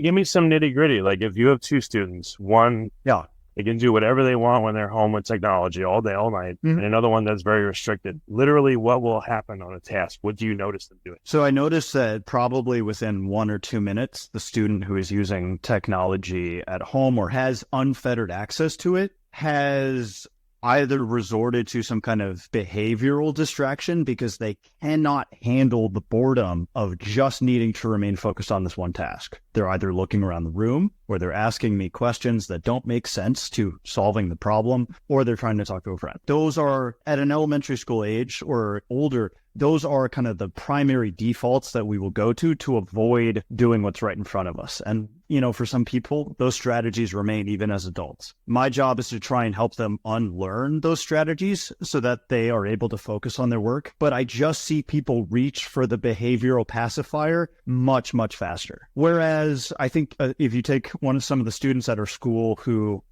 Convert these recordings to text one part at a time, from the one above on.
Give me some nitty gritty. Like if you have two students, one, Yeah. they can do whatever they want when they're home with technology all day, all night, Mhm. and another one that's very restricted. Literally, what will happen on a task? What do you notice them doing? So I noticed that probably within 1 or 2 minutes, the student who is using technology at home or has unfettered access to it has either resorted to some kind of behavioral distraction because they cannot handle the boredom of just needing to remain focused on this one task. They're either looking around the room or they're asking me questions that don't make sense to solving the problem, or they're trying to talk to a friend. Those are at an elementary school age or older. Those are kind of the primary defaults that we will go to avoid doing what's right in front of us. And, for some people, those strategies remain even as adults. My job is to try and help them unlearn those strategies so that they are able to focus on their work. But I just see people reach for the behavioral pacifier much, much faster. Whereas I think if you take some of the students at our school who,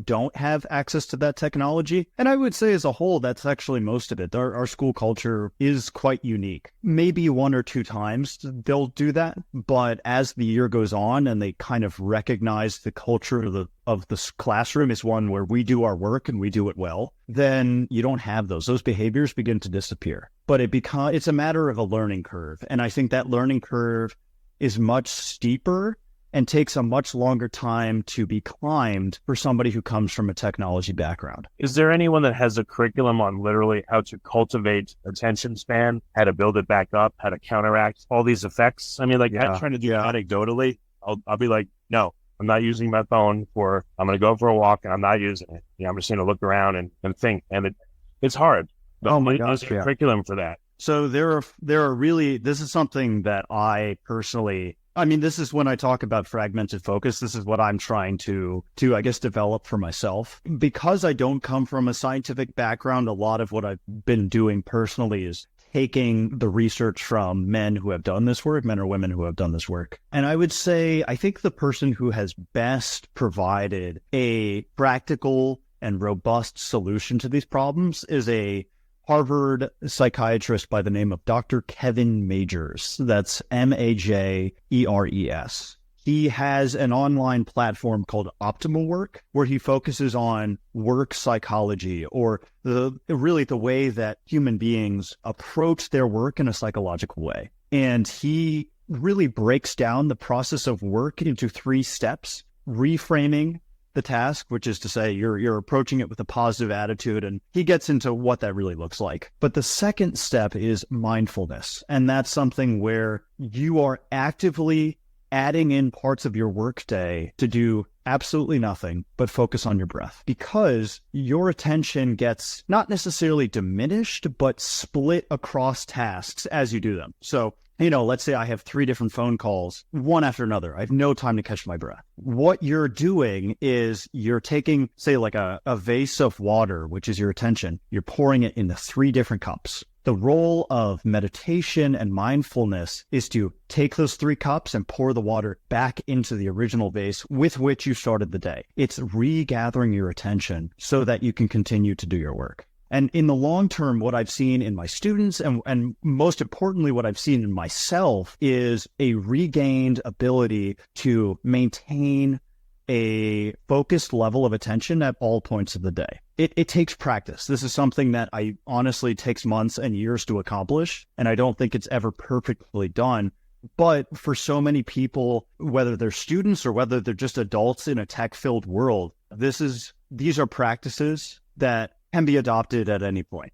don't have access to that technology, and I would say as a whole, that's actually most of it. Our school culture is quite unique. Maybe 1 or 2 times they'll do that, but as the year goes on and they kind of recognize the culture of the classroom is one where we do our work and we do it well, then you don't have those behaviors begin to disappear. But it's a matter of a learning curve, and I think that learning curve is much steeper and takes a much longer time to be climbed for somebody who comes from a technology background. Is there anyone that has a curriculum on literally how to cultivate attention span, how to build it back up, how to counteract all these effects? I mean, like I'm trying to do anecdotally, I'll be like, no, I'm not using my phone I'm going to go for a walk and I'm not using it. I'm just going to look around and think. And it's hard. But oh my gosh, there's a curriculum for that. So there are really, this is something that I personally, this is when I talk about fragmented focus. This is what I'm trying to, I guess, develop for myself. Because I don't come from a scientific background, a lot of what I've been doing personally is taking the research from men who have done this work, men or women who have done this work. And I would say, I think the person who has best provided a practical and robust solution to these problems is a Harvard psychiatrist by the name of Dr. Kevin Majors. That's Majers. He has an online platform called Optimal Work, where he focuses on work psychology, or the way that human beings approach their work in a psychological way. And he really breaks down the process of work into 3 steps: reframing the task, which is to say you're approaching it with a positive attitude, and he gets into what that really looks like. But the second step is mindfulness, and that's something where you are actively adding in parts of your workday to do absolutely nothing but focus on your breath, because your attention gets not necessarily diminished but split across tasks as you do them. So let's say I have 3 different phone calls, one after another. I have no time to catch my breath. What you're doing is you're taking, say, like a vase of water, which is your attention. You're pouring it into 3 different cups. The role of meditation and mindfulness is to take those 3 cups and pour the water back into the original vase with which you started the day. It's regathering your attention so that you can continue to do your work. And in the long term, what I've seen in my students and most importantly, what I've seen in myself is a regained ability to maintain a focused level of attention at all points of the day. It takes practice. This is something that I honestly takes months and years to accomplish, and I don't think it's ever perfectly done. But for so many people, whether they're students or whether they're just adults in a tech-filled world, these are practices that can be adopted at any point.